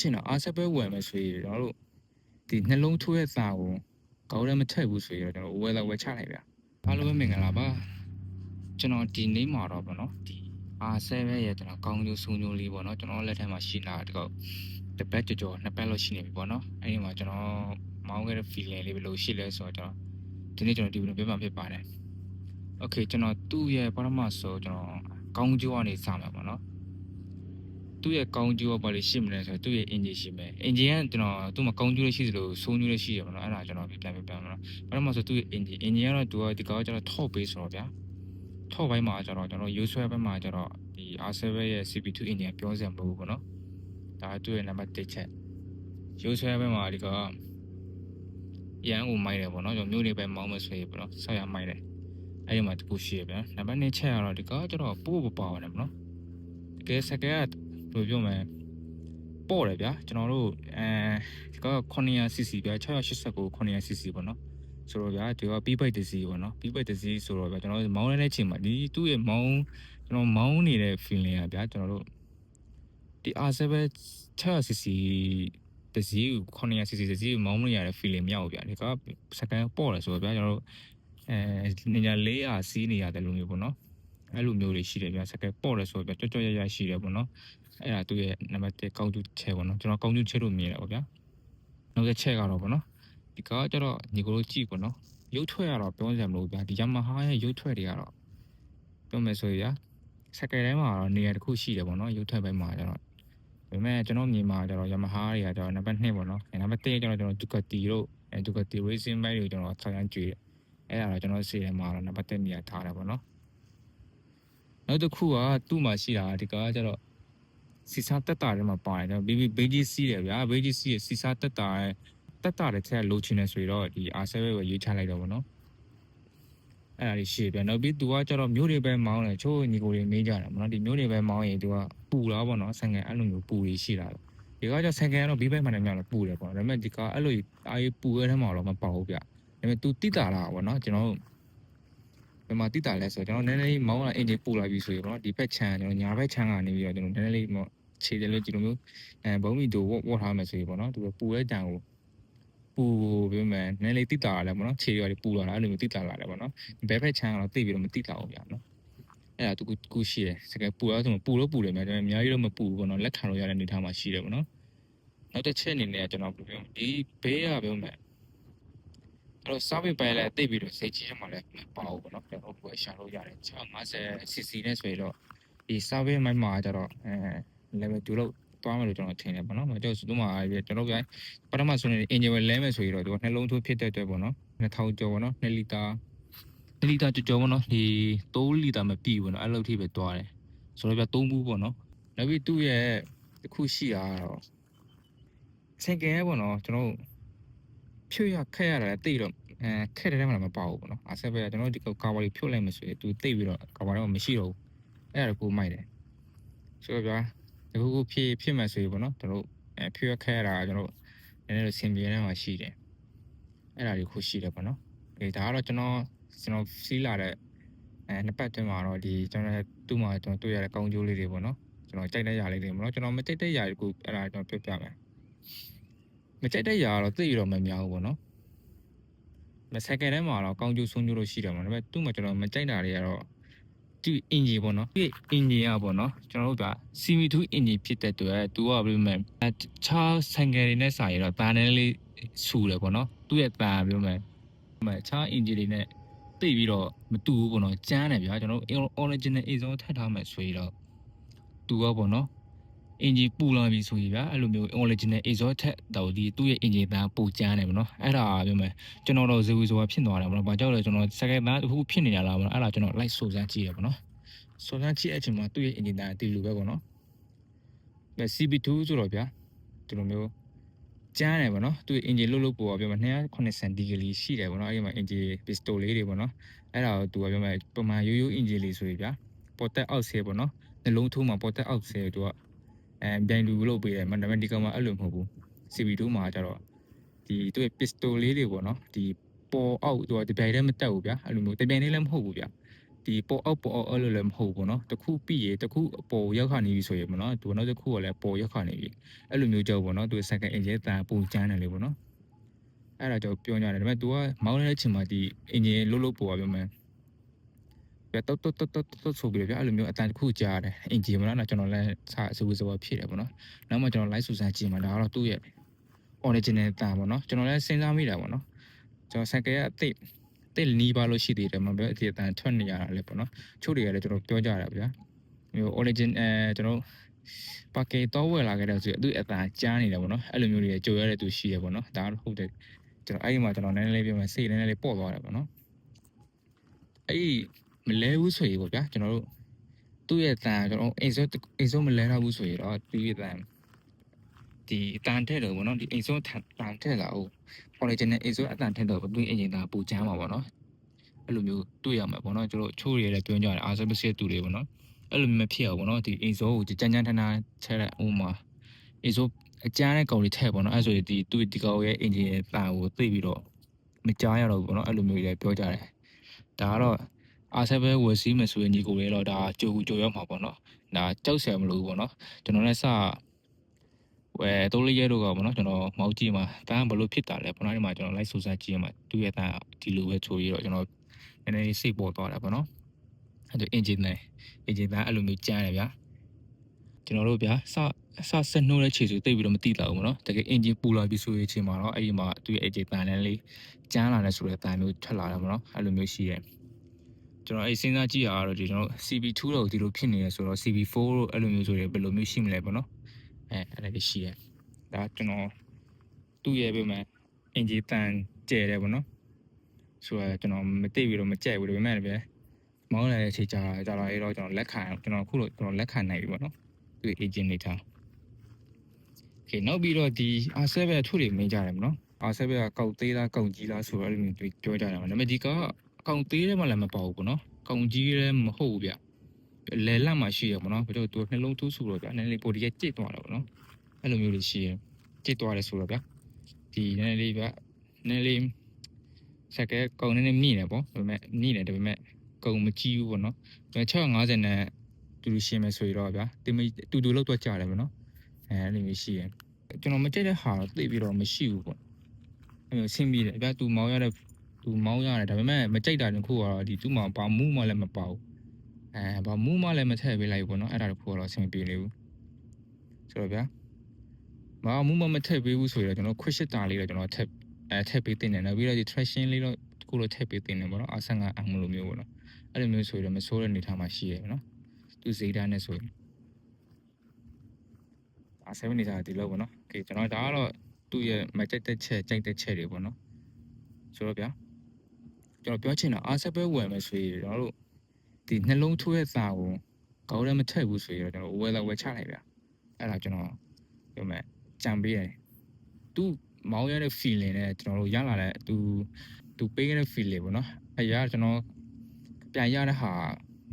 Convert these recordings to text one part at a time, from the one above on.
ချင်တော့အားဆက်ပဲဝယ်မယ်ဆိုရင်ကျွန်တော်တို့ဒီနှလုံးထိုးရဲ့စာကိုကောင်းလည်းမထည့်ဘူးဆိုရင်ကျွန်တော်ဝယ်လာဝယ်ချလိုက်ဗျာအားလုံးပဲမင်္ဂလာပါကျွန်တော်ဒီနေ့မှာတော့ဗောနော်ဒီR7ရဲ့ကျွန်တော်ကောင်းကျိုးဆုံးကျိုးလေးဗောနော်ကျွန်တော်လက်ထက်မှာရှိလာတကောက်တစ်ပတ်ကြော်နှစ်ပတ်လောက်ရှိနေပြီဗောနော်အဲ့ဒီမှာကျွန်တော်မောင်းခဲ့တဲ့ feeling လေးဘယ်လိုရှိလဲဆိုတော့ကျွန်တော်ဒီနေ့ကျွန်တော်ဒီလိုပြောပြဖြစ်ပါတယ် Okay ကျွန်တော်သူ့ရဲ့ပထမဆိုကျွန်တော်ကောင်းကျိုးကနေစမှာဗောနော်သူ့ရဲ့ကောင်းကျိုးကဘာလို့ရှိမလဲဆိုတော့သူ့ရဲ့ engine ရှိမယ် engine ကကျွန်တော်သူ့မှာကောင်းကျိုးလေးရှိသလိုဆုံးကျိုးလေးရှိရပါတော့အဲ့ဒါကျွန်တော်ပြန်မလို့ပထမဆိုသူ့ရဲ့ engine ကတော့သူကဒီကောကျွန်တော် top base ဆိုတော့ဗျာ top ဘိုင်းမှာကျွန်တော်ရိုးဆွဲဘက်မှာကျွန်တော်ဒီ R7 ရဲ့ CP2 engine ပြောစရာမလိုဘူးပေါ့နော်ဒါသူ့ရဲ့ number 1ချက်ရိုးဆွဲဘက်မှာဒီကရန်ကိုမိုက်တယ်ပေါ့နော်ကျွန်တော်မျိုးတွေပဲမောင်းမဆွဲပေါ့နော်ဆက်ရမိုက်တယ်အဲ့ဒီမှာတခုရှိရဗျာ number 2ချက်ကတော့ဒီကကျွန်တော်ပို့ပါပါတယ်ပေါ့နော်တကယ်စကဲဘယ်လိုပြောမလဲပေါ့တယ်ဗျာကျွန်တော်တို့ဒီက 900cc ဗျာ689 900cc ပေါ့နော်ဆိုတော့ဗျာဒီက P-bike တစ်စီးပေါ့နော် P-bike တစ်စီးဆိုတော့ဗျာကျွန်တော်မောင်းရတဲ့အချိန်မှာဒီသူ့ရဲ့မောင်းကျွန်တော်မောင်းနေတဲ့ feeling อ่ะဗျာကျွန်တော်တို့ဒီ R7 600cc တစ်စီး 900cc တစ်စီးမောင်းမရတဲ့ feeling မရဘူးဗျာဒီကစကန်ပေါ့တယ်ဆိုတော့ဗျာကျွန်တော်တို့နေညာ400စီးနေရတယ်လို့မျိုးပေါ့နော်အဲ့လိုမျိုးတွေရှိတယ်ဗျာစကန်ပေါ့တယ်ဆိုတော့ဗျာကြော့ရရရှိတယ်ပေါ့နော်အဲ့ဒါသူ့ရဲ့ number 1ကောင်းကျိုးချက်ပေါ့နော်ကျွန်တော်ကောင်းကျိုးချက်လို့မြင်တယ်ပေါ့ဗျာနောက်တစ်ချက်ကတော့ပေါ့နော်ဒီကကျတော့ညီကိုတို့ကြည့်ပေါ့နော်ရုပ်ထွက်ရတော့ပြောစရာမလိုဗျာဒီ Yamaha ရဲ့ရုပ်ထွက်တွေကတော့ပြောမယ်ဆိုရင်စကယ်တိုင်းမှာတော့နေရာတစ်ခုရှိတယ်ပေါ့နော်ရုပ်ထွက်ဘက်မှာကျတော့ဒါပေမဲ့ကျွန်တော်မြင်မှာကျတော့ Yamaha တွေကကျတော့ number 2ပေါ့နော်number 3ကျတော့ကျွန်တော် Ducati တို့ Ducati Racing Bike တွေကျွန်တော်ဆောင်းရမ်းကြွေးအဲ့ဒါတော့ကျွန်တော်စီထဲမှာတော့ number 1နေရာထားတယ်ပေါ့နော်နောက်တစ်ခုကသူ့မှာရှိတာဒီကကျတော့စီစာတက်တာတွေမှာပါတယ်ကျွန်တော် BG စီးတယ်ဗျာ BG စီးရဲ့စီစာတက်တာတဲ့ချက်လိုချင်နေဆိုတော့ဒီ R7 ကိုရေးချလိုက်တော့ဗောနော်အဲ့ဒါလေးရှေ့ပြန်နောက်ပြီးသူကကျတော့မျိုးတွေပဲမောင်းတယ်ချို့ညီကိုတွေမေးကြတယ်ဗောနော်ဒီမျိုးတွေပဲမောင်းရင်သူကပူလားဗောနော်ဆန်ကန်အဲ့လိုမျိုးပူတွေရှိတာဒီကကျဆန်ကန်ကတော့ B-bike မှန်တယ်များတော့ပူတယ်ဗောဒါပေမဲ့ဒီကအဲ့လိုအားကြီးပူရဲထဲမှာတော့မပေါဘူးဗျဒါပေမဲ့ तू တိတာလားဗောနော်ကျွန်တော်တို့ဘယ်မှာတိတာလဲဆိုတော့ကျွန်တော်နည်းနည်းလေးမောင်းလာအင်ဂျင်ပူလာပြီဆိုရင်ဗောနော်ဒီဘက်ချမ်းကျွန်တော်ညာဘက်ချမ်းကနေပြီးတော့ကျွန်တော်နည်းနည်းလေးခြေတယ်လို့ဒီလိုမျိုးဘုံမီတို့ဝတ်ထားမယ်ဆိုရင်ဗောနော်သူပူရဲတန်ကိုပူပြောမယ်နည်းလေးတိတာလာလဲဗောနော်ခြေတွေပူလာတာအဲ့လိုမျိုးတိတာလာတယ်ဗောနော်ဘဲဖက်ချမ်းကတော့တိပြီးတော့မတိတာအောင်ဗျာနော်အဲ့ဒါသူကူရှိတယ်စကယ်ပူတော့ဆိုပူလို့ပူတယ်များတယ်အများကြီးတော့မပူဘူးဗောနော်လက်ခံလို့ရတဲ့အနေထားမှာရှိတယ်ဗောနော်နောက်တစ်ချက်အနေနဲ့ကျွန်တော်ပြောဒီဘေးကပြောမယ်အဲ့တော့ service ပိုင်းလည်းတိတ်ပြီးတော့စိတ်ကြီးမှလည်းမပါဘူးဗောနော်ကျွန်တော်ကိုရှာလို့ရတယ်650cc နဲ့ဆိုရင်တော့ဒီ service မိုင်းမှာကျတော့level 2လောက်သွားမယ်လို့ကျွန်တော်ထင်တယ်ဗောနော်ကျွန်တော်သူ့မှာကျွန်တော်ပြန်ပထမဆုံးနေ engine လဲမယ်ဆိုရင်တော့သူကနှလုံးထိုးဖြစ်တဲ့အတွက်ဗောနော်2000ကျော်ဗောနော်2လီတာကျော်ဗောနော်ဒီ3လီတာမပြည့်ဗောနော်အဲ့လိုထိပဲသွားတယ်ဆိုတော့ပြ3ဘူးဗောနော်နောက်ပြီးသူ့ရဲ့တစ်ခုရှိတာတော့ဆင်ကယ်ဗောနော်ကျွန်တော်ဖြွတ်ရခက်ရတယ်တိတ်တော့ခက်တဲ့ထဲမှာမပါဘူးဗောနော်အားဆက်ပဲကျွန်တော်ဒီကာဘာလေးဖြုတ်လိုက်မယ်ဆိုရင်သူတိတ်ပြီးတော့ကာဘာတော့မရှိတော့ဘူးအဲ့ဒါကိုမိုက်တယ်ဆိုတော့ဗျာဒီခုဖြစ်မယ်ဆိုရင်ဗောနော်ကျွန်တော်ဖြွတ်ရခက်ရတာကျွန်တော်နည်းနည်းလေးဆင်ပြေနေမှာရှိတယ်အဲ့ဒါလေးခုရှိတယ်ဗောနော်ဒါကတော့ကျွန်တော်စီးလာတဲ့နှစ်ပတ်တွင်းမှာတော့ဒီကျွန်တော်သူ့မှာကျွန်တော်တွေ့ရတဲ့ကောင်းကျိုးလေးတွေပေါ့နော်ကျွန်တော်ကြိုက်တဲ့ຢာလေးတွေပေါ့နော်ကျွန်တော်မကြိုက်တဲ့ຢာကိုအဲ့ဒါကျွန်တော်ပြောပြမယ်မကြိုက်တဲ့ຢာကတော့သိရတော့မများဘူးပေါ့နော်မစကယ်ထဲမှာတော့ကောင်းကျိုးဆုံးကျိုးလို့ရှိတယ်မှာဒါပေမဲ့သူ့မှာကျွန်တော်မကြိုက်တာတွေကတော့ဒီ engine ပေါ့နော်ဒီ engine อ่ะပေါ့နော်ကျွန်တော်တို့က CB2 engine ဖြစ်တဲ့အတွက်သူကဘယ်လိုမှချားဆိုင်ကယ်တွေနဲ့စာရတော့တာနည်းလေးဆူတယ်ပေါ့နော်သူ့ရဲ့တာပြောမယ်ချား engine တွေနဲ့တိတ်ပြီးတော့မတူဘူးပေါ့နော်ကျန်းတယ်ဗျာကျွန်တော်တို့ original exhaust ထပ်ထားမယ်ဆိုရင်တော့သူကပေါ့နော် engine ပူလာပြီဆိုရင်ဗျာအဲ့လိုမျိုး original exhaust ထက်တော့ဒီသူ့ရဲ့ engine တန်းပူကျန်းတယ်ပေါ့နော်အဲ့ဒါပြောမယ်ကျွန်တော်တော့ဇဝီဇဝါဖြစ်သွားတယ်ပေါ့နော်ဘာကြောင့်လဲကျွန်တော်စကယ်တန်းတစ်ခုဖြစ်နေတာလားပေါ့နော်အဲ့ဒါကျွန်တော်လိုက်စူစမ်းကြည့်ရပေါ့နော်စူစမ်းကြည့်အချိန်မှာသူ့ရဲ့ engine တန်းအတီလိုပဲပေါ့နော်CB2 ဆိုတော့ဗျာဒီလိုမျိုးကျန်းတယ်ပေါ့နော်သူ့ engine လှုပ်ပေါ်ပြောမှာ280ဒီဂရီရှိတယ်ပေါ့နော်အဲ့ဒီမှာ engine piston လေးတွေပေါ့နော်အဲ့ဒါကိုသူကပြောမှာပုံမှန်ရိုး engine လေးဆိုရင်ဗျာပေါ်တက်အောက်ဆဲပေါ့နော်နှလုံးထိုးမှာပေါ်တက်အောက်ဆဲသူကပြိုင်လူလုပ်ပေးတယ်မနမဒီကောင်မှာအဲ့လိုမဟုတ်ဘူး CB2 မှာကျတော့ဒီသူ့ရဲ့ piston လေးတွေပေါ့နော်ဒီပေါ်အောက်သူကတပြိုင်တည်းမတက်ဘူးဗျာအဲ့လိုမျိုးတပြိုင်တည်းလည်းမဟုတ်ဘူးဗျာ ဒီပေါ်အောက်အဲ့လိုလည်းမဟုတ်ဘူးเนาะတခုပြီးရတခုအပေါ်ရောက်ခါနေပြီဆိုရင်ပေါ့เนาะသူနောက်တစ်ခုကလည်းပေါ်ရောက်ခါနေပြီအဲ့လိုမျိုးကြောက်ပေါ့เนาะသူ second engine တန်ပုံကျန်းတယ်လေပေါ့เนาะအဲ့ဒါကြောင့်ပြောကြတယ်ဒါပေမဲ့ तू ကမောင်းနေတဲ့ချိန်မှာဒီ engine လို့ပေါ်ပါပြောမယ်ပြတ်တော့ဆိုပြီးဗျအဲ့လိုမျိုးအတန်တစ်ခုကြားတယ် engine မလားကျွန်တော်လည်းစဝဖြစ်တယ်ပေါ့เนาะနောက်မှကျွန်တော် live စူးစမ်းကြည့်မှာဒါကတော့သူ့ရဲ့ original တန်ပေါ့เนาะကျွန်တော်လည်းစဉ်းစားမိတာပေါ့เนาะကျွန်တော် second ကအတိတ်နီးပါလို့ရှိသေးတယ်မှာဗျအတိအတန်ထွက်နေရတာလေပေါ့နော်ချို့တွေကလည်းကျွန်တော်ပြောကြတာဗျာမျိုး origin ကျွန်တော်ပါကေတော့ဝယ်လာခဲ့တဲ့ဆိုသူအတန်ကြားနေတယ်ပေါ့နော်အဲ့လိုမျိုးတွေကြိုရတဲ့သူရှိရပေါ့နော်ဒါဟုတ်တယ်ကျွန်တော်အဲ့ဒီမှာကျွန်တော်နည်းနည်းလေးပြောမယ်စိတ်နည်းနည်းလေးပေါ့သွားတယ်ပေါ့နော်အဲ့ဒီမလဲဘူးဆိုရင်ပေါ့ဗျာကျွန်တော်တို့သူ့ရဲ့တန်ကျွန်တော်အိမ်စောမလဲတော့ဘူးဆိုရင်တော့သူ့ရဲ့တန်ဒီတန်ထဲတော့ပေါ့နော်ဒီအိမ်စောတန်ထဲလာဟုတ် origin နဲ့အိမ်စောအတန်ထဲတော့သူ့အင်ဂျင်သားပူချမ်းပါပေါ့နော်အဲ့လိုမျိုးတွေ့ရမှာပေါ့နော်ကျွန်တော်ချိုးရလည်းပြောကြတယ်အာဆပ်ပစီတူတွေပေါ့နော်အဲ့လိုမျိုးဖြစ်အောင်ပေါ့နော်ဒီအိမ်စောကိုကြမ်းထန်ချဲတဲ့ဥမာအိမ်စောအကျန်းတဲ့ကောင်တွေထည့်ပေါ့နော်အဲ့ဆိုရင်ဒီကောင်ရဲ့အင်ဂျင်ရဲ့တာကိုသိပြီးတော့မကြားရတော့ဘူးပေါ့နော်အဲ့လိုမျိုးတွေပြောကြတယ်ဒါကတော့အာဆပ်ပဲဝယ်စီးမယ်ဆိုရင်ညီကိုလေးတော့ဒါကြိုရောက်မှာပေါ့နော်ဒါကြောက်စရာမလိုဘူးပေါ့နော်ကျွန်တော်လည်းစဝယ်3-4ရက်တော့ကပေါ့နော်ကျွန်တော်မောက်ကြည့်မှာဒါကဘလို့ဖြစ်တာလဲပေါ့နော်ဒီမှာကျွန်တော် live စူးစမ်းကြည့်ရမှာသူ့ရဲ့တာဒီလိုပဲချိုးရတော့ကျွန်တော်နည်းနည်းစိတ်ပေါ်သွားတာပေါ့နော်အဲ့ဒါ engine သားအဲ့လိုမျိုးကြားတယ်ဗျာကျွန်တော်တို့ဗျာဆက်နှိုးတဲ့ခြေစုတိတ်ပြီးတော့မတိတာဘူးပေါ့နော်တကယ် engine ပူလာပြီဆိုရင်ချိန်မှာတော့အဲ့ဒီမှာသူ့ရဲ့ engine သားလည်းလေးကျန်းလာတယ်ဆိုတဲ့တန်မျိုးထွက်လာတယ်ပေါ့နော်အဲ့လိုမျိုးရှိတယ်ကျွန်တော်အဲ့စဉ်းစားကြည့်ရတော့ဒီကျွန်တော် CB2 တော့ဒီလိုဖြစ်နေရဆိုတော့ CB4 လို့အဲ့လိုမျိုးဆိုရင်ဘယ်လိုမျိုးရှိမလဲပေါ့နော်အဲ့ဒါလေးရှိရဒါကျွန်တော်သူ့ရဲ့ပြမယ် engine တန်ကျဲတယ်ပေါ့နော်ဆိုတော့ကျွန်တော်မသိပြီးတော့မကြိုက်ဘူးဒါပေမဲ့လည်းမောင်းလာတဲ့ချိန်ကြာလာရတော့ကျွန်တော်လက်ခံကျွန်တော်ခုလို့ကျွန်တော်လက်ခံနိုင်ပြီပေါ့နော်သူ agent နေထားโอเคနောက်ပြီးတော့ဒီ R7 ပဲထုတွေမင်းကြတယ်ပေါ့နော် R7 ကကောက်သေးလားကောက်ကြီးလားဆိုတော့အဲ့လိုမျိုးပြောကြတယ်ပေါ့ဒါပေမဲ့ဒီကအကောက်သေးတယ်မှလည်းမပေါ့ဘူးပေါ့နော်ကောက်ကြီးလည်းမဟုတ်ဘူးဗျလဲလက်မှရှိရပေါ့နော်ပြီးတော့သူနှလုံးထိုးဆူတော့ဗျနည်းနည်းလေးပိုဒီရဲ့ကြိတ်သွားတယ်ပေါ့နော်အဲ့လိုမျိုးတွေရှိရကြိတ်သွားတယ်ဆိုတော့ဗျဒီနည်းနည်းလေးဗျနည်းလေးဆက်ကဲကောက်နည်းနည်းမြင့်နေပေါ့ဒါပေမဲ့မြင့်နေတယ်ဒါပေမဲ့ကုံမကြီးဘူးပေါ့နော်650နဲ့တူရှင်းမယ်ဆိုရတော့ဗျာတင်တူလောက်တော့ကြားတယ်ပေါ့နော်အဲ့လိုမျိုးရှိရကျွန်တော်မကြိုက်တဲ့ဟာသိပြီးတော့မရှိဘူးပေါ့အဲ့လိုဆင်းပြီးတယ်ဗျာသူမောင်းရတယ်ဒါပေမဲ့မကြိုက်တာတခုကတော့ဒီသူ့မှာဘာမူးမှလည်းမပေါဘူးဘာမူးမှလည်းမထည့်ပေးလိုက်ဘူးပေါ့နော်အဲ့ဒါတခုကတော့အဆင်ပြေနေဘူးဆိုတော့ဗျာဘာမူးမှမထည့်ပေးဘူးဆိုရတော့ကျွန်တော်ခွစ်ရှစ်တာလေးတော့ကျွန်တော်ထည့်ပေးတင်တယ်နောက်ပြီးတော့ဒီ traction လေးတော့တခုလို့ထည့်ပေးတင်တယ်ပေါ့နော်အဆန်ကအမှုလိုမျိုးပေါ့နော်အဲ့လိုမျိုးဆိုရင်မဆိုးတဲ့အနေထားမှာရှိရနော်သူဇေတာနဲ့ဆိုရင်7နေတာဒီလောက်ပေါ့နော်โอเคကျွန်တော်ဒါကတော့သူ့ရဲ့မကြိုက်တဲ့ချက်တွေပေါ့နော်ဆိုတော့ဗျာကျွန်တော်ပြောချင်တာ7ပဲဝယ်မယ်ဆိုရင်ကျွန်တော်တို့ဒီနှလုံးထိုးရဲ့စာကိုကောင်းလည်းမထည့်ဘူးဆိုရင်ကျွန်တော်ဝယ်ချလိုက်ဗျာအဲ့ဒါကျွန်တော်ပြောမယ်ကြံပေးရတယ်သူမောင်းရတဲ့ feeling နဲ့ကျွန်တော်တို့ရလာတဲ့သူပေးခဲ့တဲ့ feeling ပေါ့နော်အဲ့ရကျွန်တော်ပြန်ရတဲ့ဟာ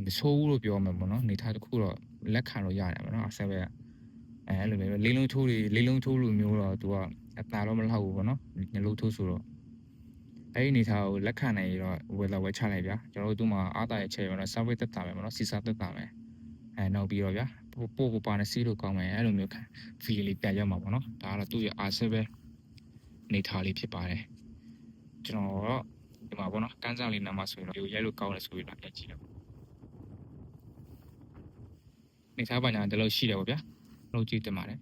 မဆိုးဘူးလို့ပြောမှာပေါ့နော်နေသားတစ်ခုတော့လက်ခံလို့ရတယ်ပေါ့နော်7ပဲအဲ့လိုမျိုးလေးလုံးထိုးလိုမျိုးတော့သူကအသာတော့မလောက်ဘူးပေါ့နော်နှလုံးထိုးဆိုတော့အဲ့ဒီနေသားကိုလက်ခံနိုင်ရတော့ဝယ်ချလိုက်ဗျာကျွန်တော်တို့သူ့မှာအားတာရဲ့ချက်ရောနော် service တက်တာမယ်ပေါ့နော်စီစာတက်တာမယ်နောက်ပြီးတော့ဗျာပို့ပါနေစီးလို့ကောင်းမယ်အဲ့လိုမျိုး feel လေးပြန်ရမှာပေါ့နော်ဒါကတော့သူ့ရဲ့ R7 နေသားလေးဖြစ်ပါတယ်ကျွန်တော်တော့ဒီမှာပေါ့နော်ကန်းစားလေးနားမှာဆိုရင်တော့ရဲလို့ကောင်းတယ်ဆိုပြီးတော့ပြန်ကြည့်တော့နေသားပါညာတလို့ရှိတယ်ပေါ့ဗျာလို့ကြည့်တင်ပါတယ်